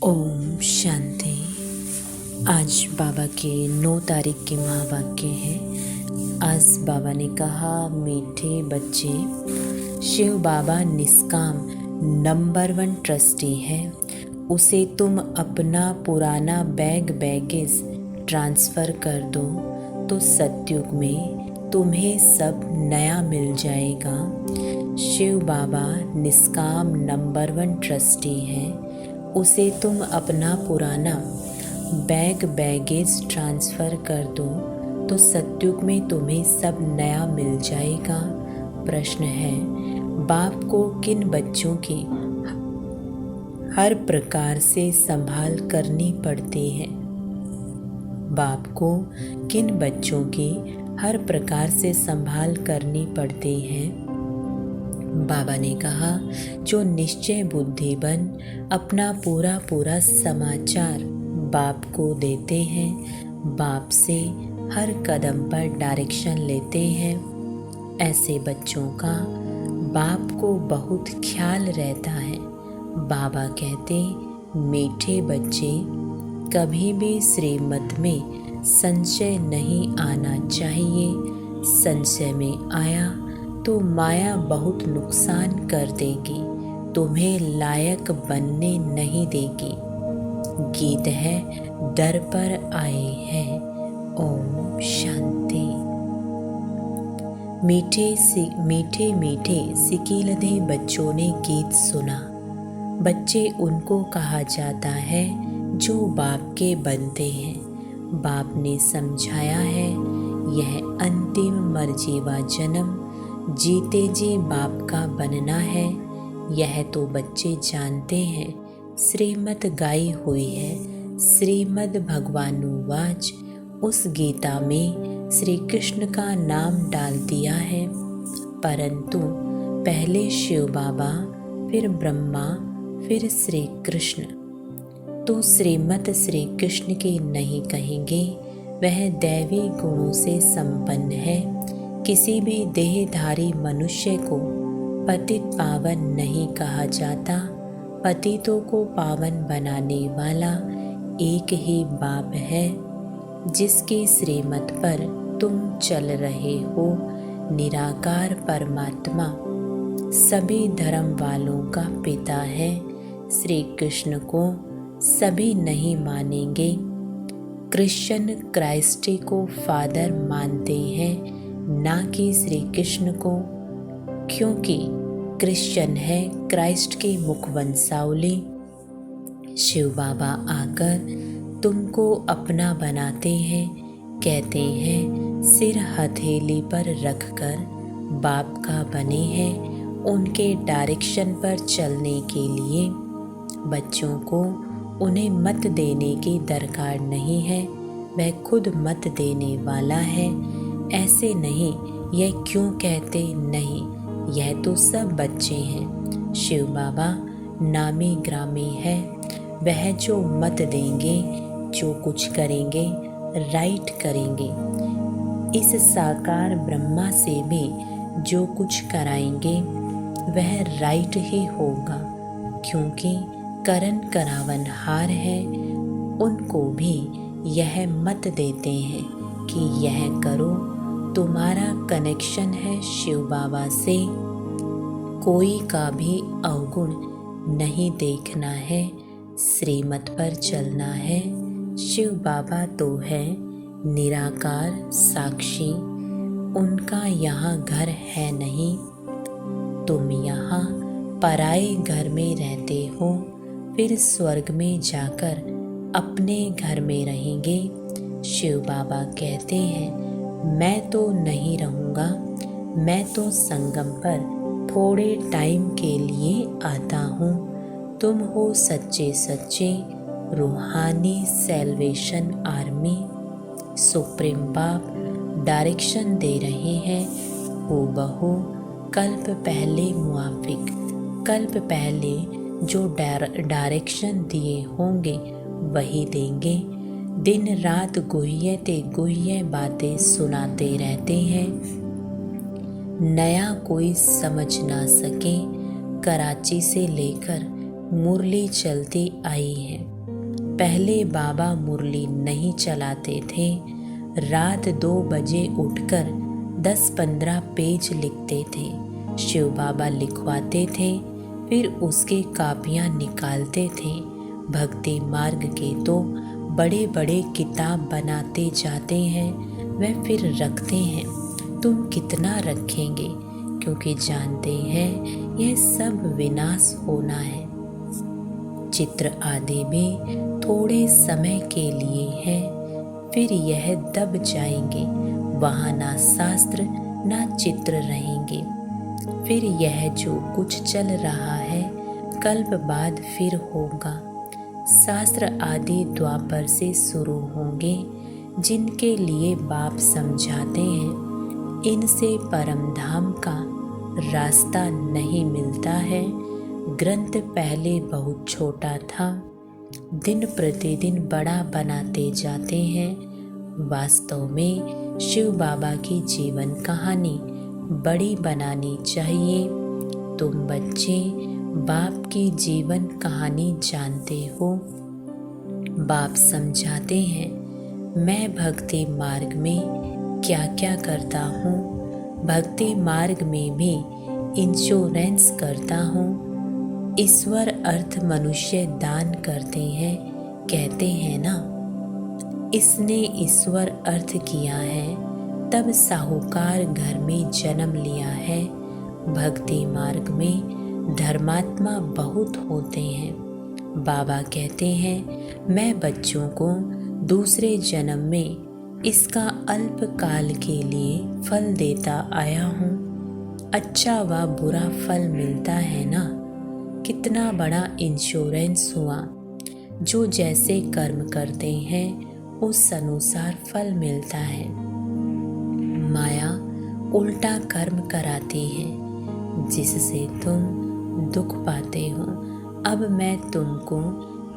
ओम शांति। आज बाबा के 9 तारीख के महावाक्य है। आज बाबा ने कहा, मीठे बच्चे, शिव बाबा निष्काम नंबर 1 ट्रस्टी है। उसे तुम अपना पुराना बैगेज ट्रांसफ़र कर दो तो सतयुग में तुम्हें सब नया मिल जाएगा। शिव बाबा निष्काम नंबर 1 ट्रस्टी है। उसे तुम अपना पुराना बैगेज ट्रांसफ़र कर दो तो सतयुग में तुम्हें सब नया मिल जाएगा। प्रश्न है, बाप को किन बच्चों की हर प्रकार से संभाल करनी पड़ती है? बाप को किन बच्चों की हर प्रकार से संभाल करनी पड़ती है? बाबा ने कहा, जो निश्चय बुद्धि बन अपना पूरा समाचार बाप को देते हैं, बाप से हर कदम पर डायरेक्शन लेते हैं, ऐसे बच्चों का बाप को बहुत ख्याल रहता है। बाबा कहते, मीठे बच्चे, कभी भी श्रीमत में संशय नहीं आना चाहिए। संशय में आया तो माया बहुत नुकसान कर देगी, तुम्हें लायक बनने नहीं देगी। गीत है, दर पर आए हैं। ओम शांति। मीठे सिकीलधे बच्चों ने गीत सुना। बच्चे उनको कहा जाता है जो बाप के बनते हैं। बाप ने समझाया है, यह अंतिम मर्जीवा जन्म जीते जी बाप का बनना है। यह तो बच्चे जानते हैं। श्रीमद् गाई हुई है। श्रीमद् भगवानुवाच, उस गीता में श्री कृष्ण का नाम डाल दिया है, परंतु पहले शिव बाबा, फिर ब्रह्मा, फिर श्री कृष्ण। तो श्रीमद् श्री कृष्ण के नहीं कहेंगे। वह दैवी गुणों से संपन्न है। किसी भी देहधारी मनुष्य को पतित पावन नहीं कहा जाता। पतितों को पावन बनाने वाला एक ही बाप है, जिसके श्रीमत पर तुम चल रहे हो। निराकार परमात्मा सभी धर्म वालों का पिता है। श्री कृष्ण को सभी नहीं मानेंगे। क्रिश्चियन क्राइस्ट को फादर मानते हैं, ना कि श्री कृष्ण को, क्योंकि क्रिश्चियन है क्राइस्ट की मुखवंशावली। शिव बाबा आकर तुमको अपना बनाते हैं। कहते हैं, सिर हथेली पर रखकर बाप का बने हैं। उनके डायरेक्शन पर चलने के लिए बच्चों को उन्हें मत देने की दरकार नहीं है। वह खुद मत देने वाला है। ऐसे नहीं, यह क्यों कहते नहीं, यह तो सब बच्चे हैं। शिव बाबा नामी ग्रामी है। वह जो मत देंगे, जो कुछ करेंगे, राइट करेंगे। इस साकार ब्रह्मा से भी जो कुछ कराएंगे वह राइट ही होगा, क्योंकि करण करावन हार है। उनको भी यह मत देते हैं कि यह करो। तुम्हारा कनेक्शन है शिव बाबा से। कोई का भी अवगुण नहीं देखना है। श्रीमत पर चलना है। शिव बाबा तो है निराकार साक्षी। उनका यहाँ घर है नहीं। तुम यहाँ पराए घर में रहते हो, फिर स्वर्ग में जाकर अपने घर में रहेंगे। शिव बाबा कहते हैं, मैं तो नहीं रहूँगा। मैं तो संगम पर थोड़े टाइम के लिए आता हूँ। तुम हो सच्चे रूहानी सैल्वेशन आर्मी। सुप्रीम बाप डायरेक्शन दे रहे हैं। हूबहू कल्प पहले मुआफिक, कल्प पहले जो डायरेक्शन दिए होंगे वही देंगे। दिन रात गुह्य बातें सुनाते रहते हैं। नया कोई समझ ना सके। कराची से लेकर मुरली चलती आई है। पहले बाबा मुरली नहीं चलाते थे। रात 2 बजे उठकर 10-15 पेज लिखते थे। शिव बाबा लिखवाते थे, फिर उसके कापियाँ निकालते थे। भक्ति मार्ग के तो बड़े बड़े किताब बनाते जाते हैं, वह फिर रखते हैं। तुम कितना रखेंगे, क्योंकि जानते हैं यह सब विनाश होना है। चित्र आदि में थोड़े समय के लिए है, फिर यह दब जाएंगे। वहाँ ना शास्त्र ना चित्र रहेंगे। फिर यह जो कुछ चल रहा है कल्प बाद फिर होगा। शास्त्र आदि द्वापर से शुरू होंगे, जिनके लिए बाप समझाते हैं इनसे परम धाम का रास्ता नहीं मिलता है। ग्रंथ पहले बहुत छोटा था, दिन प्रतिदिन बड़ा बनाते जाते हैं। वास्तव में शिव बाबा की जीवन कहानी बड़ी बनानी चाहिए। तुम बच्चे बाप की जीवन कहानी जानते हो। बाप समझाते हैं मैं भक्ति मार्ग में क्या क्या करता हूँ। भक्ति मार्ग में भी इंश्योरेंस करता हूँ। ईश्वर अर्थ मनुष्य दान करते हैं, कहते हैं ना। इसने ईश्वर अर्थ किया है, तब साहूकार घर में जन्म लिया है। भक्ति मार्ग में धर्मात्मा बहुत होते हैं। बाबा कहते हैं मैं बच्चों को दूसरे जन्म में इसका अल्प काल के लिए फल देता आया हूँ। अच्छा व बुरा फल मिलता है ना। कितना बड़ा इंश्योरेंस हुआ। जो जैसे कर्म करते हैं उस अनुसार फल मिलता है। माया उल्टा कर्म कराती है, जिससे तुम दुख पाते हो। अब मैं तुमको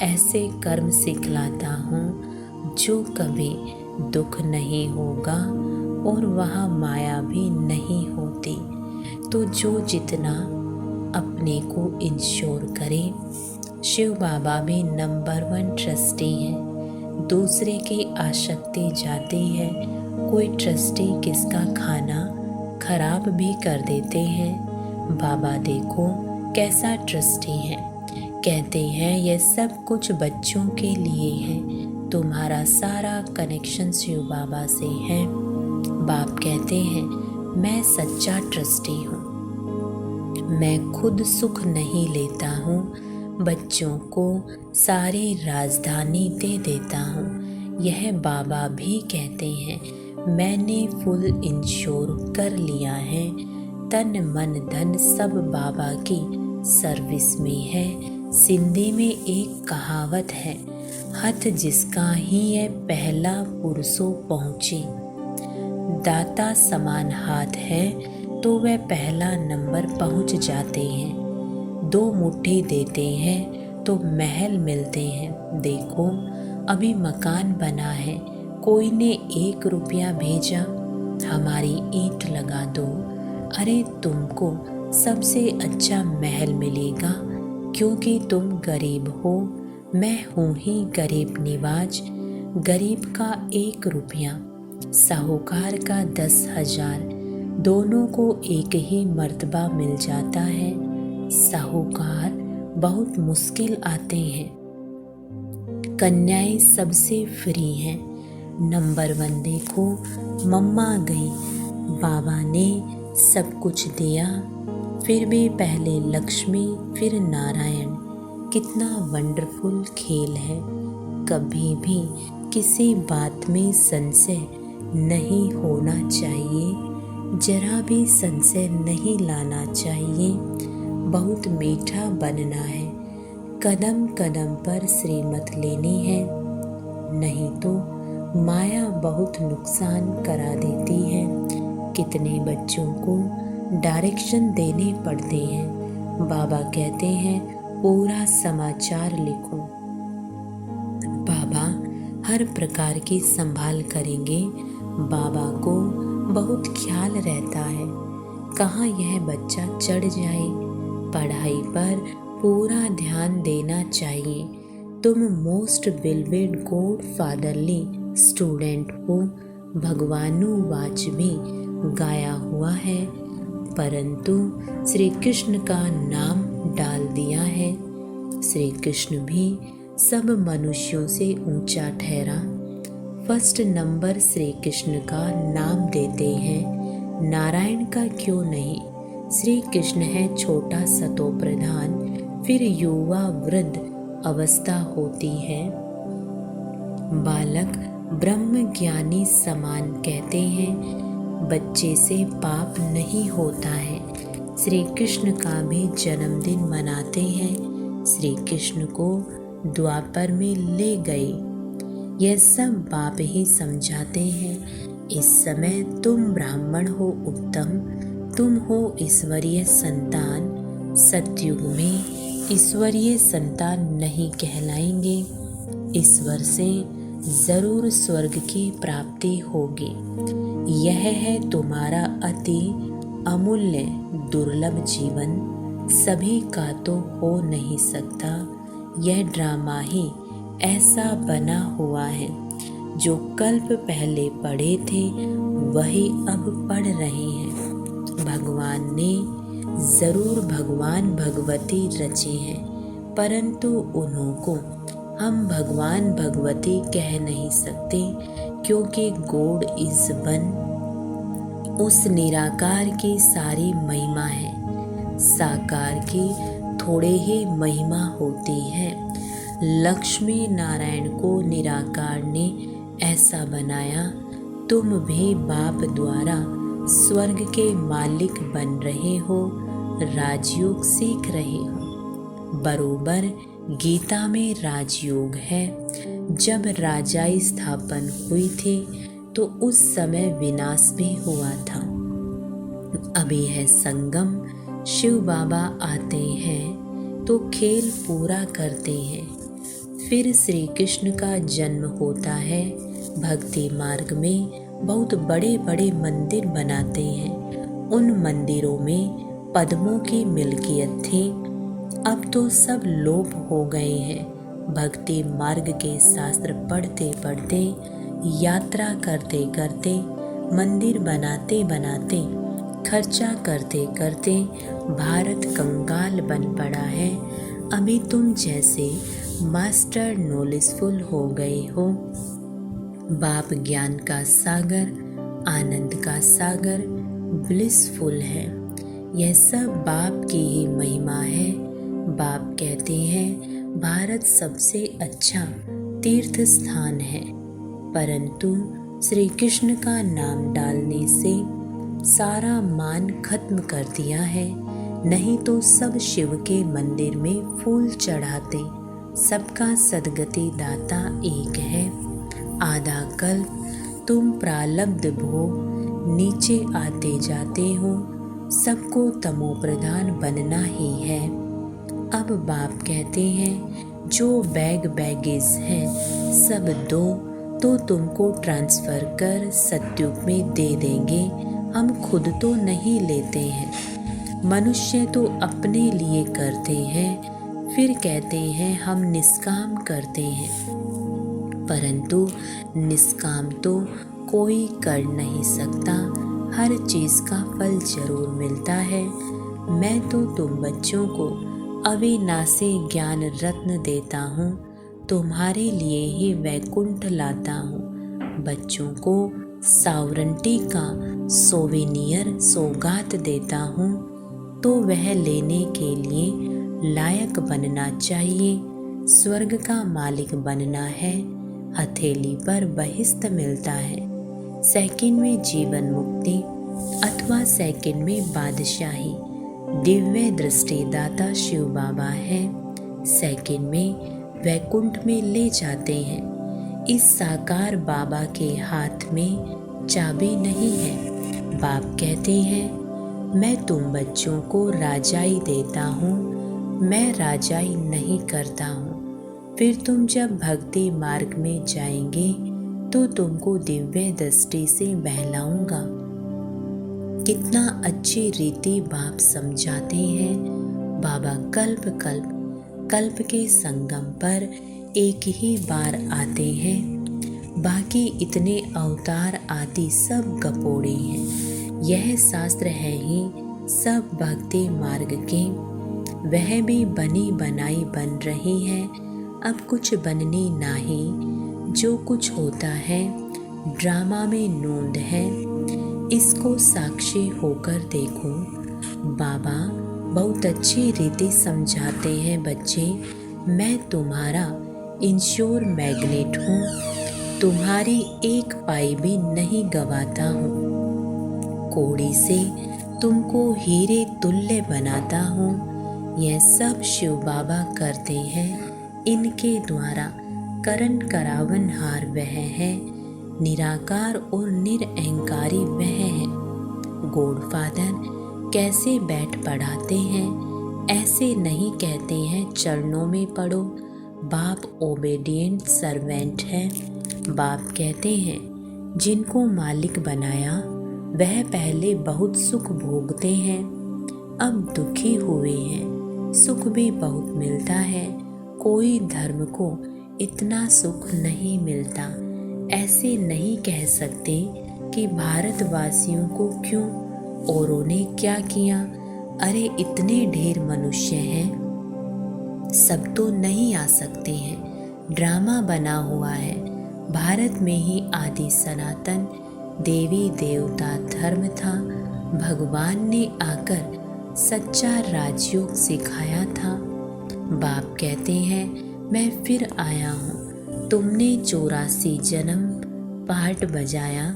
ऐसे कर्म सिखलाता हूँ जो कभी दुख नहीं होगा और वहाँ माया भी नहीं होती। तो जो जितना अपने को इंश्योर करे। शिव बाबा भी नंबर 1 ट्रस्टी हैं। दूसरे की आसक्ति जाती है। कोई ट्रस्टी किसका खाना खराब भी कर देते हैं। बाबा देखो कैसा ट्रस्टी है। कहते हैं यह सब कुछ बच्चों के लिए है। तुम्हारा सारा कनेक्शन शिव बाबा से है। बाप कहते हैं मैं सच्चा ट्रस्टी हूँ। मैं खुद सुख नहीं लेता हूँ, बच्चों को सारी राजधानी दे देता हूँ। यह बाबा भी कहते हैं मैंने फुल इंश्योर कर लिया है। तन मन धन सब बाबा की सर्विस में है। सिंधी में एक कहावत है, हथ जिसका ही है पहला पुरुषों पहुँचे। दाता समान हाथ है तो वह पहला नंबर पहुँच जाते हैं। 2 मुट्ठी देते हैं तो महल मिलते हैं। देखो अभी मकान बना है, कोई ने 1 रुपया भेजा, हमारी ईंट लगा दो। अरे तुमको सबसे अच्छा महल मिलेगा, क्योंकि तुम गरीब हो। मैं हूँ ही गरीब निवाज। गरीब का 1 रुपया, साहूकार का 10,000, दोनों को एक ही मर्तबा मिल जाता है। साहूकार बहुत मुश्किल आते हैं। कन्याएं सबसे फ्री हैं। नंबर 1 देखो, मम्मा गई, बाबा ने सब कुछ दिया। फिर भी पहले लक्ष्मी फिर नारायण। कितना वंडरफुल खेल है। कभी भी किसी बात में संशय नहीं होना चाहिए। जरा भी संशय नहीं लाना चाहिए। बहुत मीठा बनना है। कदम कदम पर श्रीमत लेनी है, नहीं तो माया बहुत नुकसान करा देती है। कितने बच्चों को डायरेक्शन देने पड़ते हैं। बाबा कहते हैं पूरा समाचार लिखो। बाबा हर प्रकार की संभाल करेंगे। बाबा को बहुत ख्याल रहता है कहाँ यह बच्चा चढ़ जाए। पढ़ाई पर पूरा ध्यान देना चाहिए। तुम most beloved God fatherly student हो। भगवानुवाच भी गाया हुआ है, परंतु श्री कृष्ण का नाम डाल दिया है। श्री कृष्ण भी सब मनुष्यों से ऊंचा ठहरा। फर्स्ट नंबर श्री कृष्ण का नाम देते हैं, नारायण का क्यों नहीं। श्री कृष्ण है छोटा सतो प्रधान, फिर युवा वृद्ध अवस्था होती है। बालक ब्रह्म ज्ञानी समान कहते हैं, बच्चे से पाप नहीं होता है। श्री कृष्ण का भी जन्मदिन मनाते हैं। श्री कृष्ण को द्वापर में ले गए। यह सब बाप ही समझाते हैं। इस समय तुम ब्राह्मण हो उत्तम, तुम हो ईश्वरीय संतान। सतयुग में ईश्वरीय संतान नहीं कहलाएंगे। ईश्वर से जरूर स्वर्ग की प्राप्ति होगी। यह है तुम्हारा अति अमूल्य दुर्लभ जीवन, सभी का तो हो नहीं सकता। यह ड्रामा ही ऐसा बना हुआ है, जो कल्प पहले पढ़े थे वही अब पढ़ रहे हैं। भगवान ने जरूर भगवान भगवती रचे हैं, परंतु उन्हों को हम भगवान भगवती कह नहीं सकते, क्योंकि गॉड इज वन। उस निराकार की सारी महिमा है, साकार की थोड़े ही महिमा होती है। लक्ष्मी नारायण को निराकार ने ऐसा बनाया। तुम भी बाप द्वारा स्वर्ग के मालिक बन रहे हो, राजयोग सीख रहे हो। बरोबर गीता में राजयोग है। जब राजाई स्थापन हुई थी तो उस समय विनाश भी हुआ था। अभी है संगम, शिव बाबा आते हैं तो खेल पूरा करते हैं। फिर श्री कृष्ण का जन्म होता है। भक्ति मार्ग में बहुत बड़े बड़े मंदिर बनाते हैं। उन मंदिरों में पद्मों की मिल्कियत थी, अब तो सब लोप हो गए हैं। भक्ति मार्ग के शास्त्र पढ़ते पढ़ते, यात्रा करते करते, मंदिर बनाते बनाते, खर्चा करते करते भारत कंगाल बन पड़ा है। अभी तुम जैसे मास्टर नॉलेजफुल हो गए हो। बाप ज्ञान का सागर, आनंद का सागर, ब्लिसफुल है। यह सब बाप की ही महिमा है। बाप कहते हैं भारत सबसे अच्छा तीर्थ स्थान है, परंतु श्री कृष्ण का नाम डालने से सारा मान खत्म कर दिया है। नहीं तो सब शिव के मंदिर में फूल चढ़ाते। सबका सदगति दाता एक है। आधा कल्प तुम प्रारब्ध भोग नीचे आते जाते हो। सबको तमो प्रधान बनना ही है। अब बाप कहते हैं जो बैगेज है सब दो, तो तुमको ट्रांसफर कर सतयुग में दे देंगे। हम खुद तो नहीं लेते हैं। मनुष्य तो अपने लिए करते हैं, फिर कहते हैं हम निष्काम करते हैं, परंतु निष्काम तो कोई कर नहीं सकता। हर चीज का फल जरूर मिलता है। मैं तो तुम बच्चों को अविनाशी ज्ञान रत्न देता हूँ, तुम्हारे लिए ही वैकुंठ लाता हूँ। बच्चों को सावरंटी का सोवेनियर सौगात देता हूँ, तो वह लेने के लिए लायक बनना चाहिए। स्वर्ग का मालिक बनना है, हथेली पर बहिष्त मिलता है। सेकंड में जीवन मुक्ति अथवा सेकंड में बादशाही। दिव्य दृष्टि दाता शिव बाबा है। सेकंड में वैकुंठ में ले जाते हैं। इस साकार बाबा के हाथ में चाबी नहीं है। बाप कहते हैं मैं तुम बच्चों को राजाई देता हूँ, मैं राजाई नहीं करता हूँ। फिर तुम जब भक्ति मार्ग में जाएंगे तो तुमको दिव्य दृष्टि से बहलाऊंगा। कितना अच्छी रीति बाप समझाते हैं। बाबा कल्प कल्प कल्प के संगम पर एक ही बार आते हैं, बाकी इतने अवतार आदि सब गपोड़े हैं। यह शास्त्र है ही सब भक्ति मार्ग के, वह भी बनी बनाई बन रही है, अब कुछ बननी नाही। जो कुछ होता है ड्रामा में नोंद है, इसको साक्षी होकर देखो। बाबा बहुत अच्छी रीति समझाते हैं बच्चे, मैं तुम्हारा इंश्योर मैग्नेट हूँ, तुम्हारी एक पाई भी नहीं गवाता हूँ, कौड़ी से तुमको हीरे तुल्य बनाता हूँ। यह सब शिव बाबा करते हैं, इनके द्वारा करण करावन हार वह है, निराकार और निरअहंकारी वह है। गॉडफादर कैसे बैठ पढ़ाते हैं, ऐसे नहीं कहते हैं चरणों में पढ़ो। बाप ओबेडिएंट सर्वेंट है। बाप कहते हैं जिनको मालिक बनाया वह पहले बहुत सुख भोगते हैं, अब दुखी हुए हैं, सुख भी बहुत मिलता है। कोई धर्म को इतना सुख नहीं मिलता। ऐसे नहीं कह सकते कि भारतवासियों को क्यों, औरों ने क्या किया। अरे इतने ढेर मनुष्य हैं, सब तो नहीं आ सकते हैं, ड्रामा बना हुआ है। भारत में ही आदि सनातन देवी देवता धर्म था, भगवान ने आकर सच्चा राजयोग सिखाया था। बाप कहते हैं मैं फिर आया हूँ, तुमने 84 जन्म पार्ट बजाया,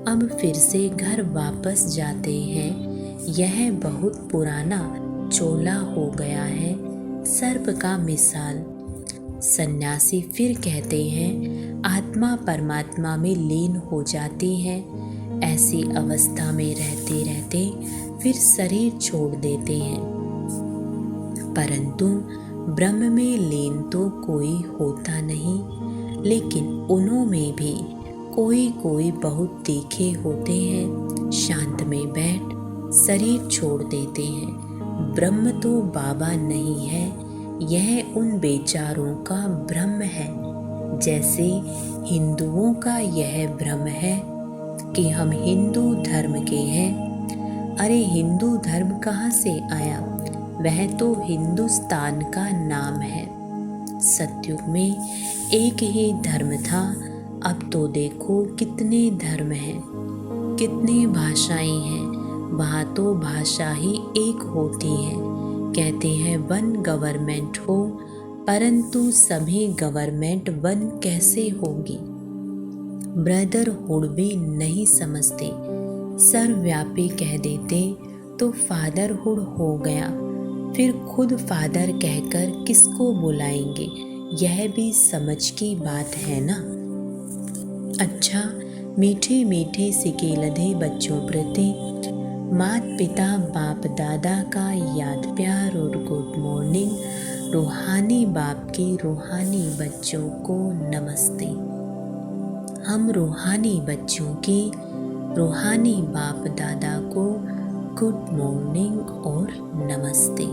अब फिर से घर वापस जाते हैं। यह बहुत पुराना चोला हो गया है, सर्प का मिसाल। सन्यासी फिर कहते हैं आत्मा परमात्मा में लीन हो जाती है। ऐसी अवस्था में रहते रहते फिर शरीर छोड़ देते हैं, परंतु ब्रह्म में लीन तो कोई होता नहीं। लेकिन उन्हों में भी कोई कोई बहुत तीखे होते हैं, शांत में बैठ शरीर छोड़ देते हैं। ब्रह्म तो बाबा नहीं है, यह उन बेचारों का भ्रम है। जैसे हिंदुओं का यह भ्रम है कि हम हिंदू धर्म के हैं। अरे हिंदू धर्म कहाँ से आया, वह तो हिंदुस्तान का नाम है। सतयुग में एक ही धर्म था, अब तो देखो कितने धर्म हैं, कितनी भाषाएं हैं। वहाँ तो भाषा ही एक होती है। कहते हैं वन गवर्नमेंट हो, परंतु सभी गवर्नमेंट वन कैसे होगी। ब्रदरहुड भी नहीं समझते, सर्वव्यापी कह देते तो फादरहुड हो गया। फिर खुद फादर कहकर किसको बुलाएंगे, यह भी समझ की बात है ना। अच्छा, मीठे मीठे सिकेलधे बच्चों प्रति मात पिता बाप दादा का याद प्यार और गुड मॉर्निंग। रूहानी बाप की रूहानी बच्चों को नमस्ते। हम रूहानी बच्चों की रूहानी बाप दादा को गुड मॉर्निंग और नमस्ते।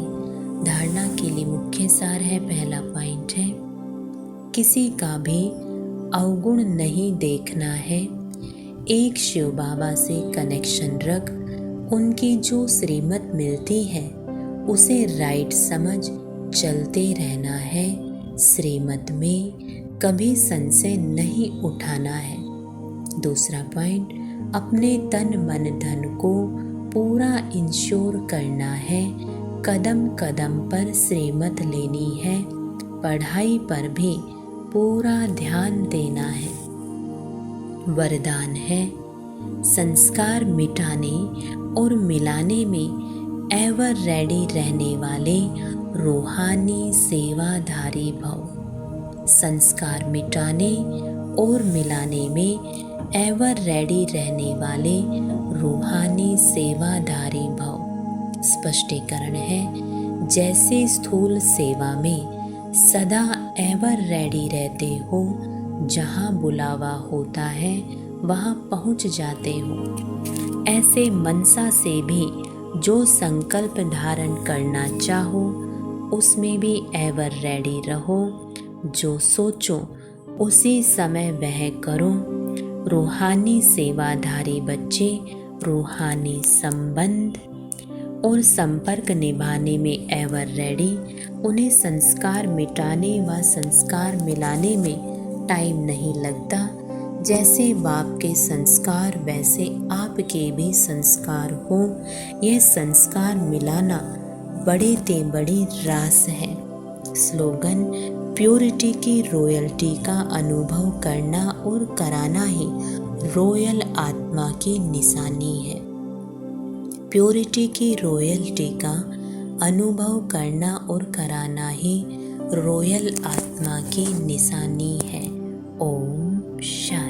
धारणा के लिए मुख्य सार है, पहला पॉइंट है किसी का भी अवगुण नहीं देखना है। एक शिव बाबा से कनेक्शन रख, उनकी जो श्रीमत मिलती है उसे राइट समझ चलते रहना है। श्रीमत में कभी संशय नहीं उठाना है। दूसरा पॉइंट, अपने तन मन धन को पूरा इंश्योर करना है। कदम कदम पर श्रीमत लेनी है, पढ़ाई पर भी पूरा ध्यान देना है। वरदान है संस्कार मिटाने और मिलाने में एवर रेडी रहने वाले रूहानी सेवाधारी भव। संस्कार मिटाने और मिलाने में एवर रेडी रहने वाले रूहानी सेवाधारी भव। स्पष्टीकरण है, जैसे स्थूल सेवा में सदा एवर रेडी रहते हो, जहाँ बुलावा होता है वहाँ पहुँच जाते हो, ऐसे मनसा से भी जो संकल्प धारण करना चाहो उसमें भी एवर रेडी रहो। जो सोचो उसी समय वह करो। रूहानी सेवाधारी बच्चे रूहानी संबंध और संपर्क निभाने में एवर रेडी। उन्हें संस्कार मिटाने व संस्कार मिलाने में टाइम नहीं लगता। जैसे बाप के संस्कार वैसे आपके भी संस्कार हो। यह संस्कार मिलाना बड़े ते बड़ी रास है। स्लोगन: प्योरिटी की रॉयल्टी का अनुभव करना और कराना ही रॉयल आत्मा की निशानी है। प्योरिटी की रॉयल्टी का अनुभव करना और कराना ही रॉयल आत्मा की निशानी है। ओम शांति।